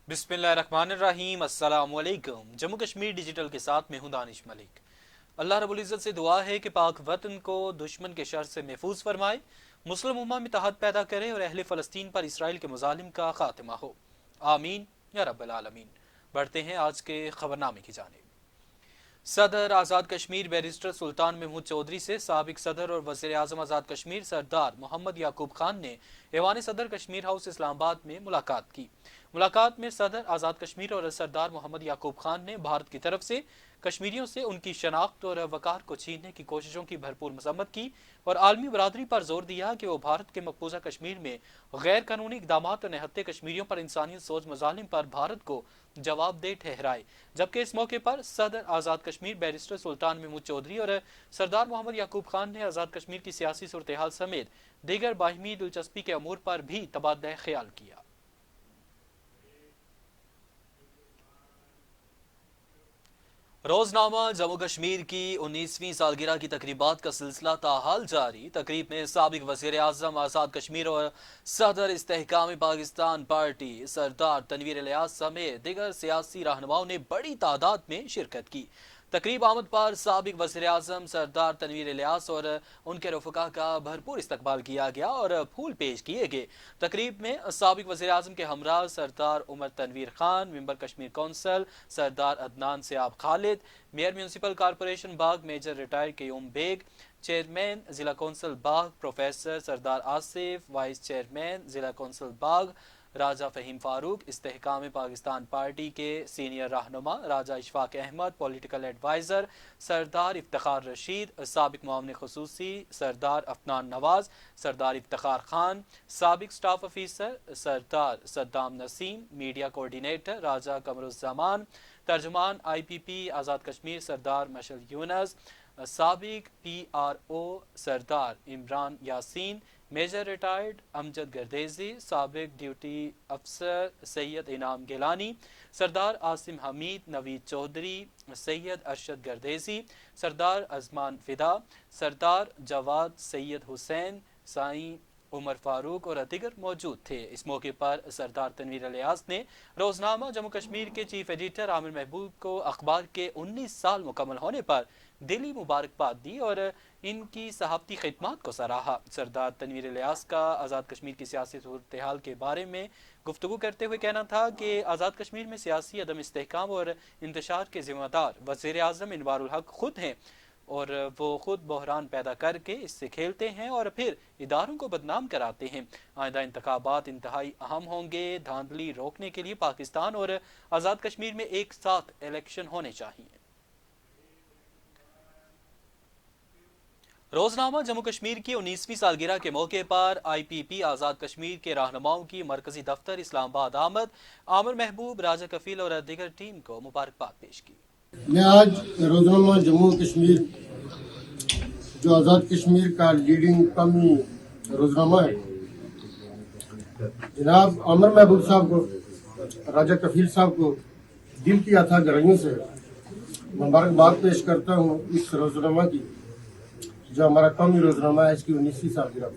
बिस्मिल्लाहिर्रहमानिर्रहीम। अस्सलाम वालेकुम। जम्मू कश्मीर डिजिटल के साथ मैं हूं दानिश मलिक। अल्लाह रब्बुल इज़्ज़त से दुआ है कि पाक वतन को दुश्मन के शर से महफूज फरमाए, मुस्लिम उम्मा में इत्तेहाद पैदा करे और अहले फ़लस्तीन पर इसराइल के मुजालिम का खात्मा हो। आमीन या रब्बल आलमीन। बढ़ते हैं आज के खबरनामे की जानिब। सदर आज़ाद कश्मीर बैरिस्टर सुल्तान महमूद चौधरी से साबिक सदर और वज़ीर आज़म आज़ाद कश्मीर सरदार मोहम्मद याकूब खान ने ऐवान सदर कश्मीर हाउस इस्लामाबाद में मुलाकात की। मुलाकात में सदर आज़ाद कश्मीर और सरदार मोहम्मद याकूब खान ने भारत की तरफ से कश्मीरियों से उनकी शनाख्त और वकार को छीनने की कोशिशों की भरपूर मजम्मत की और आलमी बरादरी पर जोर दिया कि वो भारत के मकबूजा कश्मीर में गैर कानूनी इकदाम और निहत्ते कश्मीरियों पर इंसानियत सोच मजालिम पर भारत को जवाबदेह ठहराए। जबकि इस मौके पर सदर आज़ाद कश्मीर बैरिस्टर सुल्तान महमूद चौधरी और सरदार मोहम्मद याकूब खान ने आज़ाद कश्मीर की सियासी सूरत हाल समेत दीगर बाहिमी दिलचस्पी के अमूर पर भी तबादला ख्याल किया। रोजनामा जम्मू कश्मीर की 19वीं सालगिरह की तकरीबात का सिलसिला ताहाल जारी। तकरीब में साबिक वज़ीर आज़म आज़ाद कश्मीर और सदर इस्तेहकाम पाकिस्तान पार्टी सरदार तनवीर इलियास समेत दिगर सियासी रहनुमाओं ने बड़ी तादाद में शिरकत की। तकरीब आमद पर साबिक वज़ीर आज़म सरदार तनवीर इलियास और उनके रफ़का का भरपूर इस्तकबाल किया गया और फूल पेश किए गए। तकरीब में साबिक वज़ीर आज़म के हमरा Sardar Umar Tanveer Khan, member Kashmir council Sardar Adnan Siyab Khalid, mayor municipal corporation Bagh major retired Qayyum Baig, chairman ज़िला council Bagh professor Sardar Asif, vice chairman ज़िला कौंसल बाग राजा फ़हीम फ़ारूक, इस्तेहकाम पाकिस्तान पार्टी के सीनियर रहनुमा राजा इशफाक अहमद, पॉलिटिकल एडवाइज़र सरदार इफ्तिखार रशीद, साबिक मुआविन ख़ुसूसी सरदार अफनान नवाज़, सरदार इफ्तिखार खान, साबिक स्टाफ ऑफिसर सरदार सद्दाम नसीम, मीडिया कोऑर्डिनेटर राजा कमरुज़्ज़मान, तर्जुमान IPP आज़ाद कश्मीर सरदार मशल यूनस, साबिक PRO सरदार इमरान यासीन, मेजर रिटायर्ड अमजद गर्देजी, साबिक ड्यूटी अफसर सैयद इनाम गिलानी, सरदार आसिम हमीद, नवीद चौधरी, सैयद अरशद गर्देजी, सरदार अजमान फिदा, सरदार जवाद सैयद हुसैन, साईं उमर फारूक और दीगर मौजूद थे। इस मौके पर सरदार तनवीर इलियास ने रोजनामा जम्मू कश्मीर के चीफ एडिटर आमिर महबूब को अखबार के 19 साल मुकम्मल होने पर दिली मुबारकबाद दी और इनकी सहाफ़ती खिदमत को सराहा। सरदार तनवीर इलियास का आज़ाद कश्मीर की सियासी सूरत हाल के बारे में गुफ्तगू करते हुए कहना था कि आज़ाद कश्मीर में सियासी अदम इस्तेहकाम और इंतशार के ज़िम्मेदार वज़ीर आज़म इनवारुल हक खुद हैं और वो खुद बहरान पैदा करके इससे खेलते हैं और फिर इदारों को बदनाम कराते हैं। आइंदा इंतखाबात इंतहाई अहम होंगे। धांधली रोकने के लिए पाकिस्तान और आज़ाद कश्मीर में एक साथ इलेक्शन होने चाहिए। रोजनामा जम्मू कश्मीर की 19वीं सालगिरह के मौके पर IPP आज़ाद कश्मीर के रहनुमाओं की मरकजी दफ्तर इस्लामाबाद आमद आमिर महबूब, राजा कफील और दीगर टीम को मुबारकबाद पेश की। मैं आज रोजनामा जम्मू कश्मीर जो आज़ाद कश्मीर का लीडिंग कमी रोजनामा है, जनाब आमिर महबूब साहब को, राजा कफील साहब को दिल की अथाह गहराइयों से मुबारकबाद पेश करता हूँ इस रोजनामा की जो हमारा कौमी रोजनामा है, इसकी 19वीं सालगिरह।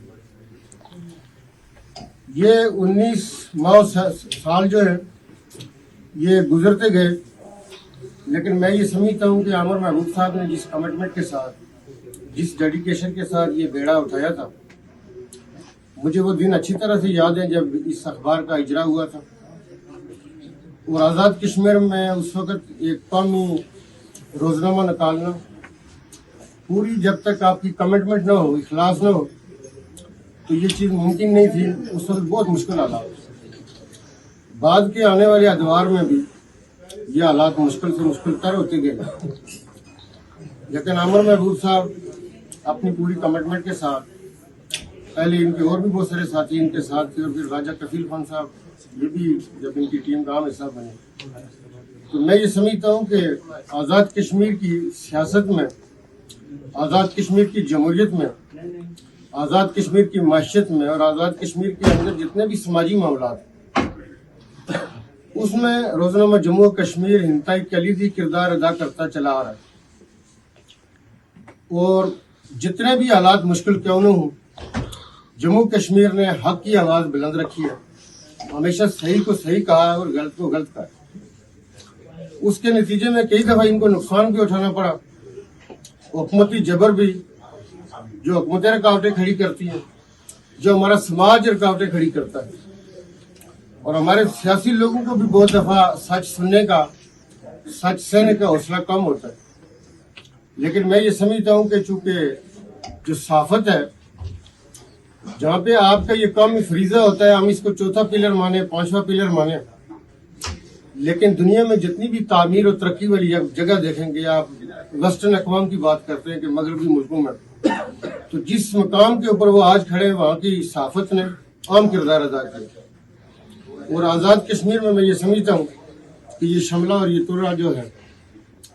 ये 19 माह साल जो है ये गुजरते गए, लेकिन मैं ये समझता हूँ कि आमिर महबूब साहब ने जिस कमिटमेंट के साथ, जिस डेडिकेशन के साथ ये बेड़ा उठाया था, मुझे वो दिन अच्छी तरह से याद है जब इस अखबार का इजरा हुआ था और आज़ाद कश्मीर में उस वक़्त एक कौमी रोजनामा निकालना, पूरी जब तक आपकी कमिटमेंट ना हो, इखलास ना हो, तो ये चीज़ मुमकिन नहीं थी। उस वक्त बहुत मुश्किल हालात, बाद के आने वाले अदवार में भी ये हालात मुश्किल से मुश्किल तर होते गए, लेकिन आमिर महबूब साहब अपनी पूरी कमिटमेंट के साथ, पहले इनके और भी बहुत सारे साथी इनके साथ थे और फिर राजा कफील खान साहब ये भी जब इनकी टीम का हिस्सा बने, तो मैं ये समझता हूँ कि आज़ाद कश्मीर की सियासत में, आज़ाद कश्मीर की जमहूरियत में, आज़ाद कश्मीर की माशियत में और आज़ाद कश्मीर के अंदर जितने भी समाजी मामला, उसमें रोजनामा जम्मू कश्मीर इंतहाई कलीदी किरदार अदा करता चला आ रहा है। और जितने भी हालात मुश्किल क्यों न हो, जम्मू कश्मीर ने हक की आवाज़ बुलंद रखी है हमेशा सही को सही कहा है और गलत को गलत कहा है। उसके नतीजे में कई दफा इनको नुकसान भी उठाना पड़ा। हुकूमती जबर भी, जो हुकूमतें रुकावटें खड़ी करती हैं, जो हमारा समाज रुकावटें खड़ी करता है, और हमारे सियासी लोगों को भी बहुत दफा सच सुनने का, सच सहने का हौसला कम होता है। लेकिन मैं ये समझता हूँ कि चूंकि जो सहाफत है, जहाँ पे आपका ये काम ही फरीजा होता है, हम इसको चौथा पिलर माने, पांचवा पिलर माने, लेकिन दुनिया में जितनी भी तामीर और तरक्की वाली जगह देखेंगे, आप वेस्टर्न अक़वाम की बात करते हैं कि मगरबी मुल्कों में, तो जिस मकाम के ऊपर वो आज खड़े हैं, वहाँ की सहाफत ने अहम किरदार अदा किया। और आज़ाद कश्मीर में मैं ये समझता हूँ कि ये शमला और ये तुर्रा जो है,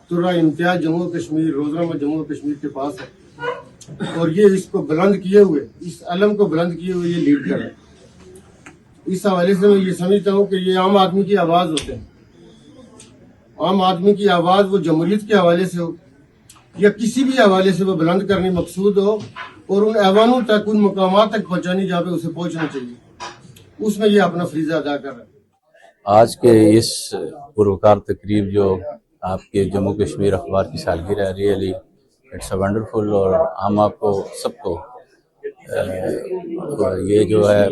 तुर्रा इम्तियाज जम्मू कश्मीर, रोजनामा जम्मू कश्मीर के पास है, और ये इसको बुलंद किए हुए, इस अलम को बुलंद किए हुए ये लीड कर रहे हैं। इस हवाले से मैं ये समझता हूँ कि ये आम आदमी की आवाज़ होते हैं। आम आदमी की आवाज़ वो जमहूरियत के हवाले से हो या किसी भी हवाले से वो बुलंद करने मकसूद हो, और उन ऐवानों तक, उन मकामात तक पहुँचानी जहाँ पे उसे पहुँचना चाहिए, उसमें ये अपना फरीजा अदा कर रहा है। आज के इस पुरवकार तकरीब जो आपके जम्मू कश्मीर अखबार की सालगिरह, रियली इट्स अ वंडरफुल, और हम आपको सबको ये जो है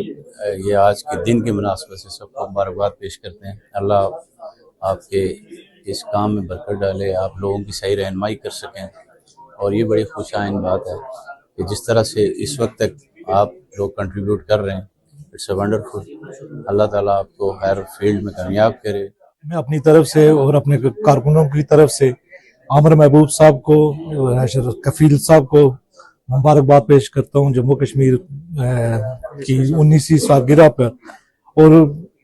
ये आज के दिन की मुनासबत से सबको मुबारकबाद पेश करते हैं। अल्लाह आपके इस काम में बरकत डाले, आप लोगों की सही रहनुमाई कर सकें, और ये बड़ी खुशाइन बात है कि जिस तरह से इस वक्त तक आप लोग कंट्रीब्यूट कर रहे हैं, इट्स अ वंडरफुल। अल्लाह ताला आपको हर फील्ड में कामयाब करे। मैं अपनी तरफ से और अपने कारकुनों की तरफ से आमिर महबूब साहब को, कफील साहब को मुबारकबाद पेश करता हूँ जम्मू कश्मीर की 19वीं सालगिरह पर। और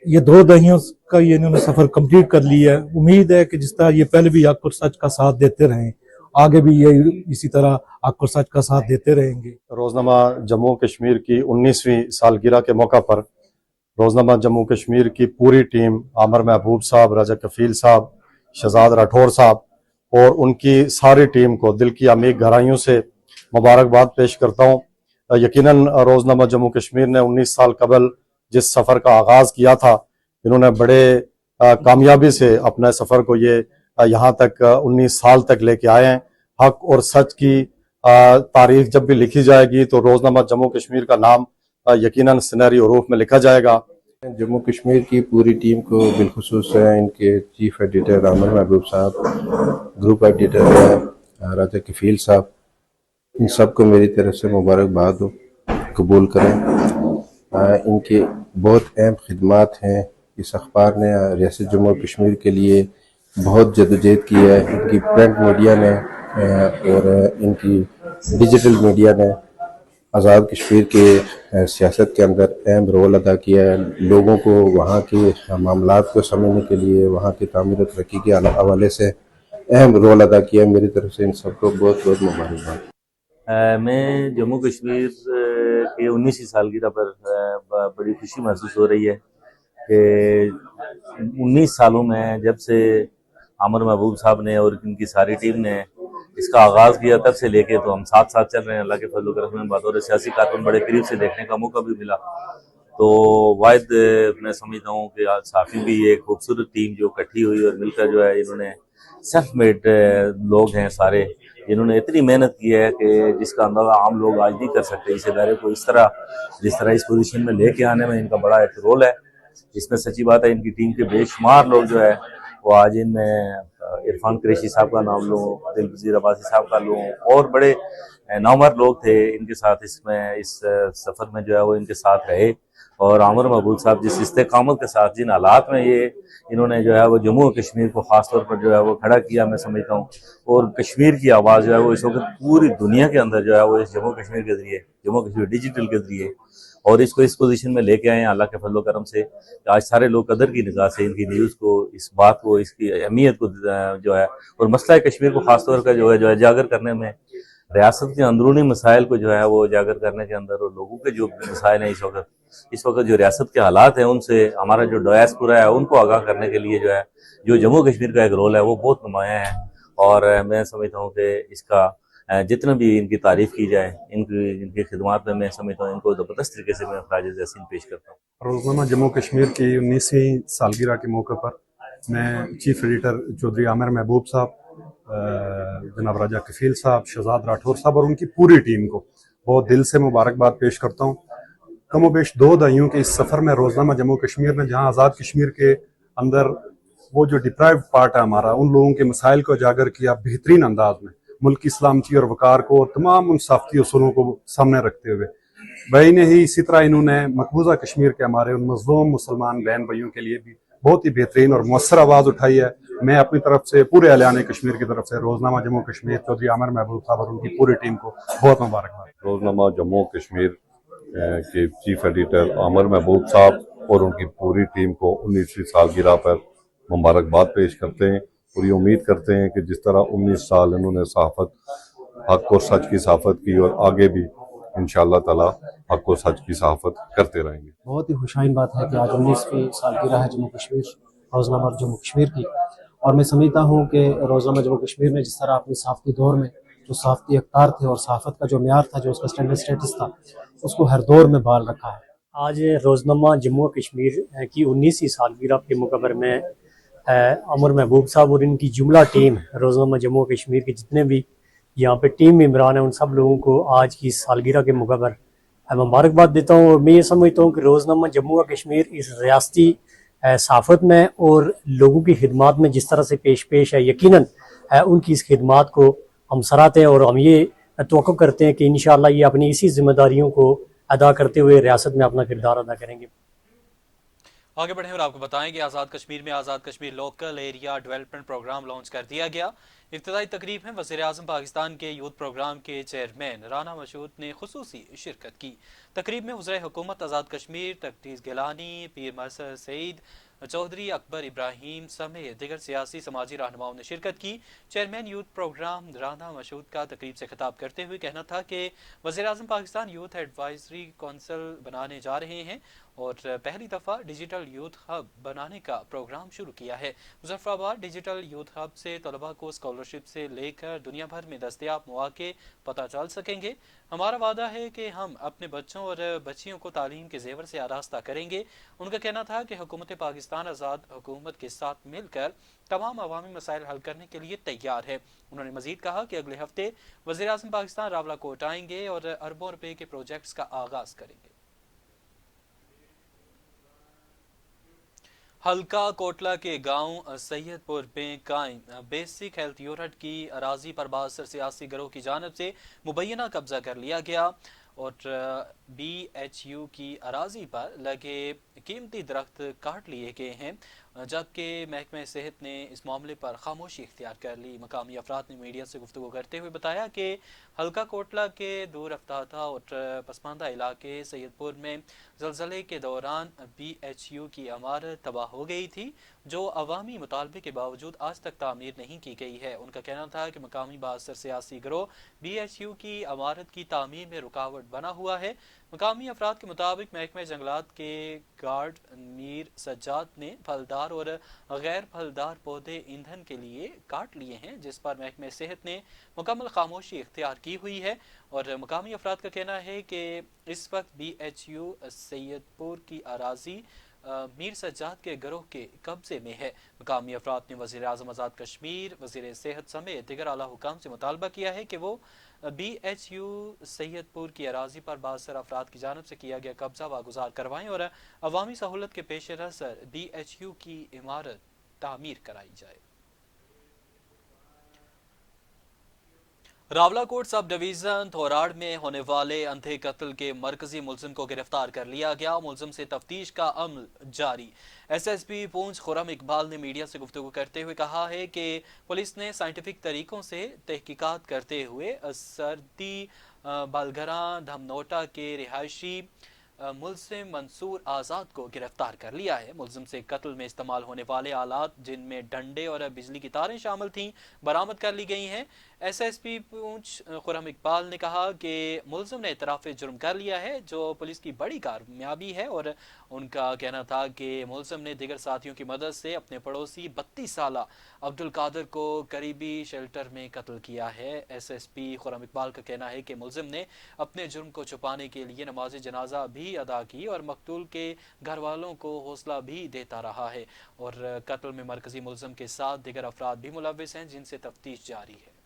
ये 2 दहाइयों का ये इन्होंने सफर कंप्लीट कर लिया है। उम्मीद है कि जिस तरह ये पहले भी हक और सच का साथ देते रहें, आगे भी ये इसी तरह हक और सच का साथ देते रहेंगे। रोजनामा जम्मू कश्मीर की 19वीं सालगिरह के मौका पर रोजनामा जम्मू कश्मीर की पूरी टीम, आमिर महबूब साहब, रजा कफील साहब, शहजाद राठौर साहब और उनकी सारी टीम को दिल की अमीर गहराइयों से मुबारकबाद पेश करता हूँ। यकीनन रोजनामा जम्मू कश्मीर ने 19 साल कबल जिस सफ़र का आगाज़ किया था, इन्होंने बड़े कामयाबी से अपने सफ़र को ये यहाँ तक 19 साल तक लेके आए हैं। हक और सच की तारीख जब भी लिखी जाएगी तो रोजनामा जम्मू कश्मीर का नाम यकीनन सुनहरी हरूफ में लिखा जाएगा। जम्मू कश्मीर की पूरी टीम को, बिलखुसूस इनके चीफ एडिटर आमिर महबूब साहब, ग्रुप एडिटर राजा कफील साहब, इन सब को मेरी तरफ से मुबारकबाद हो, कबूल करें। इनकी बहुत अहम खिदमात हैं। इस अखबार ने रियासत जम्मू कश्मीर के लिए बहुत जदोजहद की है। इनकी प्रिंट मीडिया ने और इनकी डिजिटल मीडिया ने आज़ाद कश्मीर के सियासत के अंदर अहम रोल अदा किया है। लोगों को वहाँ के मामलात को समझने के लिए, वहाँ की तामीर और तरक्की के हवाले से अहम रोल अदा किया है। मेरी तरफ से इन सबको बहुत बहुत मुबारकबाद। मैं जम्मू कश्मीर के 19वीं सालगिरह पर बड़ी खुशी महसूस हो रही है कि 19 सालों में जब से आमिर महबूब साहब ने और इनकी सारी टीम ने इसका आगाज़ किया, तब से लेके तो हम साथ साथ चल रहे हैं। अल्लाह के फजल करम में बतौर सियासी कारकुन बड़े करीब से देखने का मौका भी मिला। तो वाहिद मैं समझता हूँ कि आज साफ़ी भी एक खूबसूरत टीम जो इकट्ठी हुई और मिलकर जो है, इन्होंने सेल्फ मेड लोग हैं सारे, जिन्होंने इतनी मेहनत की है कि जिसका अंदाज़ा आम लोग आज नहीं कर सकते। इस इदारे को इस तरह जिस तरह इस पोजीशन में लेके आने में इनका बड़ा एक रोल है। इसमें सच्ची बात है, इनकी टीम के बेशुमार लोग जो है वो आज इनमें इरफान कुरैशी साहब का नाम लूँ, दिलपजीर अब्बासी साहब का लूँ, और बड़े नामवर लोग थे इनके साथ इसमें, इस सफ़र में जो है वो इनके साथ रहे। और आमिर महबूब साहब जिस इस्तेकामत के साथ, जिन हालात में ये इन्होंने जो है वो जम्मू कश्मीर को ख़ास तौर पर जो है वो खड़ा किया, मैं समझता हूँ। और कश्मीर की आवाज़ जो है वो इस वक्त पूरी दुनिया के अंदर जो है वो इस जम्मू कश्मीर के ज़रिए, जम्मू कश्मीर डिजिटल के ज़रिए, और इसको इस पोजीशन में लेके आए हैं अल्लाह के फजल करम से। आज सारे लोग कदर की निगाह से इनकी न्यूज़ को, इस बात को, इसकी अहमियत को जो है, और मसला कश्मीर को ख़ास तौर पर जो है उजागर करने में, रियासत के अंदरूनी मसाइल को जो है वो उजागर करने के अंदर, और लोगों के जो मसाइल हैं इस वक्त जो रियासत के हालात हैं उनसे हमारा जो डायस्पोरा है उनको आगाह करने के लिए जो है, जो जम्मू कश्मीर का एक रोल है वो बहुत नुमायाँ है। और मैं समझता हूँ कि इसका जितना भी इनकी तारीफ़ की जाए, इनकी खिदमत में मैं समझता हूँ इनको ज़बरदस्त तरीके से मैं खराज तहसीन पेश करता हूँ। रोज़नामा जम्मू कश्मीर की 19वीं सालगिरह के मौके पर मैं चीफ एडिटर चौधरी आमिर महबूब साहब, जनाब राजा कफील साहब, शहजाद राठौर साहब और उनकी पूरी टीम को बहुत दिल से मुबारकबाद पेश करता हूँ। कमो बेश 2 दहाइयों के इस सफ़र में रोज़नामा जम्मू कश्मीर ने जहाँ आज़ाद कश्मीर के अंदर वो जो डिप्राइव्ड पार्ट है हमारा, उन लोगों के मसाइल को उजागर किया बेहतरीन अंदाज में, मुल्क की सलामती और वक़ार को और तमाम उन साफ़ती उसूलों को सामने रखते हुए। भाई ने ही इसी तरह इन्होंने मकबूजा कश्मीर के हमारे उन मज़लूम मुसलमान बहन भाइयों के लिए भी बहुत ही बेहतरीन और मौसर आवाज़ उठाई है। मैं अपनी तरफ से पूरे अहलियान कश्मीर की तरफ से रोज़नामा जम्मू कश्मीर चौधरी आमिर महबूब साहब और उनकी पूरी टीम को बहुत मुबारकबाद। रोज़नामा जम्मू कश्मीर के चीफ एडिटर आमिर महबूब साहब और उनकी पूरी टीम को 19वीं सालगिरह पर मुबारकबाद पेश करते हैं और ये उम्मीद करते हैं कि जिस तरह 19 साल इन्होंने सहाफ़त, हक़ और सच की सहाफ़त की और आगे भी इंशाअल्लाह ताला हक़ और सच की सहाफ़त करते रहेंगे। बहुत ही खुशाइन बात है कि आज 19वीं सालगिरह है जम्मू कश्मीर रोज़नामा जम्मू कश्मीर की, और मैं समझता हूँ कि रोज़नामा जम्मू कश्मीर ने जिस तरह अपने सहाफ़ती दौर में जो सहाफ़ती अख्तार थे और सहाफ़त का जो मेयार था, जो उसका स्टैंडर्ड स्टेटस था, उसको हर दौर में बहाल रखा है। आज रोज़नामा जम्मू कश्मीर की 19वीं सालगिरह के मौके पर मैं आमिर महबूब साहब और इनकी जुमला टीम रोज़नामा जम्मू कश्मीर के जितने भी यहाँ पे टीम मेम्बरान हैं, उन सब लोगों को आज की सालगिरह के मौके पर मुबारकबाद देता हूँ। और मैं ये समझता हूँ कि रोज़नामा जम्मू कश्मीर इस रियासती सहाफ़त में और लोगों की खिदमत में जिस तरह से पेश है, यकीनन उनकी इस खिदमत को हम सराहते हैं और हम ये तवक्को करते हैं कि इंशाअल्लाह ये अपनी इसी जिम्मेदारियों को अदा करते हुए रियासत में अपना किरदार अदा करेंगे। आगे बढ़ें और आपको बताएं कि आज़ाद कश्मीर में Azad Kashmir local area development programme launch कर दिया गया। इब्तिदाई तकरीब में वज़ीर आज़म पाकिस्तान के यूथ प्रोग्राम के चेयरमैन राना मशहूद ने खुसूसी शिरकत की। तकरीब में वज़ीर हुकूमत आज़ाद कश्मीर तकदीस गिलानी, पीर मरसद सईद, चौधरी अकबर इब्राहिम समेत दिगर सियासी समाजी रहनुमाओं ने शिरकत की। Chairman youth program Rana Mashhood का तकरीब से खिताब करते हुए कहना था कि वज़ीर आज़म पाकिस्तान यूथ एडवाइजरी कौंसिल बनाने जा रहे हैं और पहली दफ़ा डिजिटल यूथ हब बनाने का प्रोग्राम शुरू किया है। मुजफ्फराबाद डिजिटल यूथ हब से तलबा को स्कॉलरशिप से लेकर दुनिया भर में दस्तयाब मौके पता चल सकेंगे। हमारा वादा है कि हम अपने बच्चों और बच्चियों को तालीम के जेवर से आरास्ता करेंगे। उनका कहना था कि हुकूमत पाकिस्तान आज़ाद हुकूमत के साथ मिलकर तमाम अवामी मसाइल हल करने के लिए तैयार है। उन्होंने मजीद कहा कि अगले हफ्ते वज़ीर आज़म पाकिस्तान रावलाकोट आएंगे और अरबों रुपए के प्रोजेक्ट्स का आगाज करेंगे। हल्का कोटला के गांव सैयदपुर में कायम बेसिक हेल्थ यूनिट की अराजी पर बासर सियासी गिरोह की जानिब से मुबैना कब्जा कर लिया गया और BHU की अराजी पर लगे कीमती दरख्त काट लिए गए हैं, जबकि महकमे सेहत ने इस मामले पर खामोशी इख्तियार कर ली। मकामी अफराद ने मीडिया से गुफ्तगू करते हुए बताया कि हल्का कोटला के दूर अफ्तादा और पसमानदा इलाके सैयदपुर में ज़लज़ले के दौरान BHU की इमारत तबाह हो गई थी, जो अवामी मुतालबे के बावजूद आज तक तामीर नहीं की गई है। उनका कहना था कि मकामी बासर सियासी गिरोह BHU की इमारत की तामीर में रुकावट बना हुआ है। मकामी अफराद के मुताबिक महकमे जंगलात के गार्ड मीर सज्जाद ने फलदार और गैर फलदार पौधे ईंधन के लिए काट लिए हैं, जिस पर महकमे सेहत ने मुकम्मल खामोशी इख्तियार की हुई है। और मकामी अफराद का कहना है कि इस वक्त BHU सैयदपुर की अराजी मीर सज्जाद के गिरोह के कब्जे में है। मकामी अफराद ने वज़ीर आज़म आज़ाद कश्मीर, वज़ीर सेहत समेत दिगर आला हुकाम से मुतालबा किया है कि वो BHU सैयदपुर की अराजी पर बासर अफराद की जानिब से किया गया कब्जा वागुजार करवाएं और अवामी सहूलत के पेश नज़र BHU की इमारत तामीर कराई जाए। रावलाकोट सब डिवीज़न थोराड़ में होने वाले अंधे कत्ल के मरकजी मुलजिम को गिरफ्तार कर लिया गया। मुलजिम से तफ्तीश का अमल जारी। SSP पूंछ खुरम इकबाल ने मीडिया से गुफ्तगू करते हुए कहा है कि पुलिस ने साइंटिफिक तरीकों से तहकीकात करते हुए सर्दी बलगरा धमनोटा के रिहायशी मुलजिम मंसूर आज़ाद को गिरफ्तार कर लिया है। मुलजिम से कत्ल में इस्तेमाल होने वाले आलात जिनमें डंडे और बिजली की तारें शामिल थीं बरामद कर ली गई हैं। SSP पूंछ खुर्रम इकबाल ने कहा कि मुलजिम ने इतराफ़ जुर्म कर लिया है, जो पुलिस की बड़ी कामयाबी है, और उनका कहना था कि मुलजिम ने दीगर साथियों की मदद से अपने पड़ोसी 32 साला अब्दुल कादर को करीबी शेल्टर में कत्ल किया है। SSP खुर्रम इकबाल का कहना है कि मुलजिम ने अपने जुर्म को छुपाने के लिए नमाज जनाजा भी अदा की और मकतूल के घर वालों को हौसला भी देता रहा है, और कत्ल में मरकजी मुलजिम के साथ दीगर अफराद भी मुलविस हैं जिनसे तफ्तीश जारी है।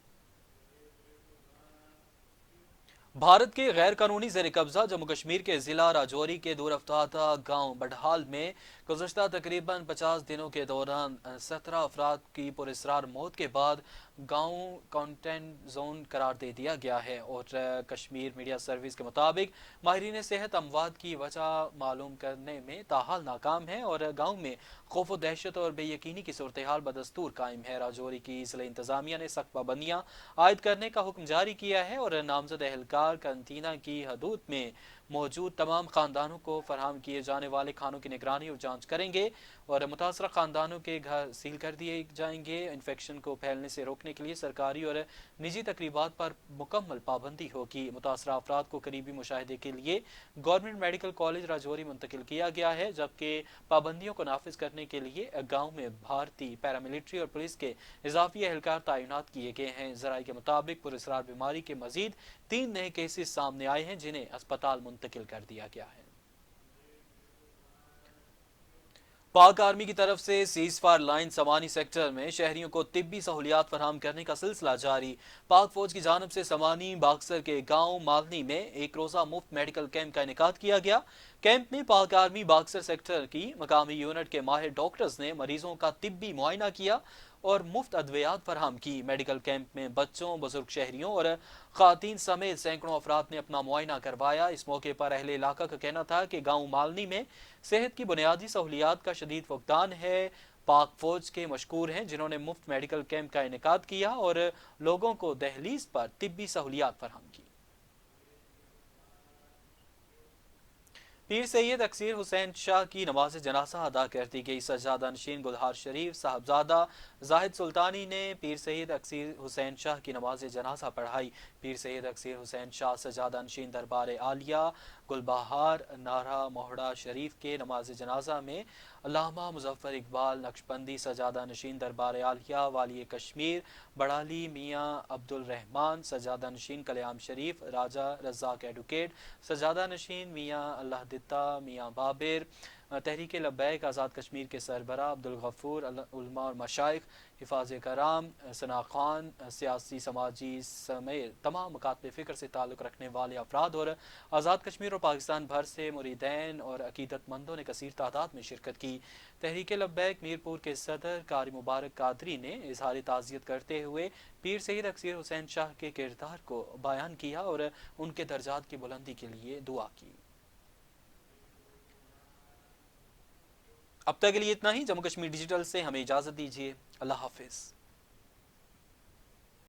भारत के गैर कानूनी ज़ेर कब्जा जम्मू कश्मीर के ज़िला राजौरी के दूर अफ्तादा गाँव बडहाल में गुज़श्ता तकरीबन 50 दिनों के दौरान 17 अफराद की पुरस्रार मौत के बाद गाँव कंटेंट जोन करार दे दिया गया है, और कश्मीर मीडिया सर्विस के मुताबिक माहिरीन सेहत अमवात की वजह मालूम करने में ताहाल नाकाम है, और गाँव में खौफ व दहशत और बेयकीनी की सूरत हाल बदस्तूर कायम है। राजौरी की ज़िला इंतज़ामिया ने सख्त पाबंदियाँ आयद करने का हुक्म जारी किया है, और नामजद एहलकार कंटीना की हदूद में मौजूद तमाम खानदानों को फराहम किए जाने वाले खानों की निगरानी और जांच करेंगे, और मुतासरा खानदानों के घर सील कर दिए जाएंगे। इन्फेक्शन को फैलने से रोकने के लिए सरकारी और निजी तकरीबात पर मुकम्मल पाबंदी होगी। मुतासरा अफराद को करीबी मुशाहिदे के लिए गवर्नमेंट मेडिकल कॉलेज राजौरी मुंतकिल किया गया है, जबकि पाबंदियों को नाफिज करने के लिए गाँव में भारतीय पैरामिलिट्री और पुलिस के इजाफी एहलकार तैनात किए गए हैं। ज़राए के मुताबिक पुरस्रार बीमारी के मजीद 3 नए केसेस सामने आए हैं जिन्हें अस्पताल मुंतकिल कर दिया गया है। पाक आर्मी की तरफ से सीज फायर लाइन समानी सेक्टर में शहरियों को तिब्बी सहूलियात फराहम करने का सिलसिला जारी। पाक फौज की जानब से समानी बाक्सर के गांव मालनी में एक रोज़ा मुफ्त मेडिकल कैंप का इनेकाद किया गया। कैंप में पाक आर्मी बाक्सर सेक्टर की मकामी यूनिट के माहिर डॉक्टर्स ने मरीजों का तिब्बी मुआयना किया और मुफ्त अद्वियात फराहम की। मेडिकल कैंप में बच्चों, बुजुर्ग शहरियों और खातीन समेत सैकड़ों अफराद ने अपना मुआयना करवाया। इस मौके पर अहले इलाका का कहना था कि गाँव मालनी में सेहत की बुनियादी सहूलियात का शदीद फुकदान है। पाक फौज के मशकूर हैं जिन्होंने मुफ्त मेडिकल कैंप का इनेकाद किया और लोगों को दहलीज पर तिब्बी सहूलियात फराहम की। पीर सैयद अक्सीर हुसैन शाह की नमाज जनाजा अदा कर दी गई। सज्जादा नशीन गुलहार शरीफ साहबजादा जाहिद सुल्तानी ने पीर सैयद अक्सीर हुसैन शाह की नमाज जनाजा पढ़ाई। पीर सैयद अक्सीर हुसैन शाह सज्जादा नशीन दरबार आलिया गुलबहार नारा मोहड़ा शरीफ के नमाज जनाजा में अल्लामा मुजफ्फर इकबाल नक्शबंदी सज्जादा नशीन दरबार आलिया वाली कश्मीर बड़ाली मियाँ अब्दुल रहमान सज्जादा नशीन कल्याम शरीफ राजा रज़ाक एडवोकेट सज्जादा नशीन मियाँ अल्लाह दिता मियाँ बाबिर तहरीक लब्बैक आज़ाद कश्मीर के सरबरा अब्दुल गफूर उलमा और मशाइख हिफाज कराम सना खान सियासी समाजी समेत तमाम मकातब फ़िक्र से ताल्लुक़ रखने वाले अफराद और आज़ाद कश्मीर और पाकिस्तान भर से मुरीदैन और अकीदतमंदों ने कसीर तादाद में शिरकत की। तहरीक लब्बैक मीरपुर के सदर कारी मुबारक कादरी ने इजहार ताज़ियत करते हुए पीर सैयद अक्सीर हुसैन शाह के किरदार को बयान किया और उनके दर्जात की बुलंदी के लिए दुआ की। अब तक के लिए इतना ही। जम्मू कश्मीर डिजिटल से हमें इजाज़त दीजिए। अल्लाह हाफिज़।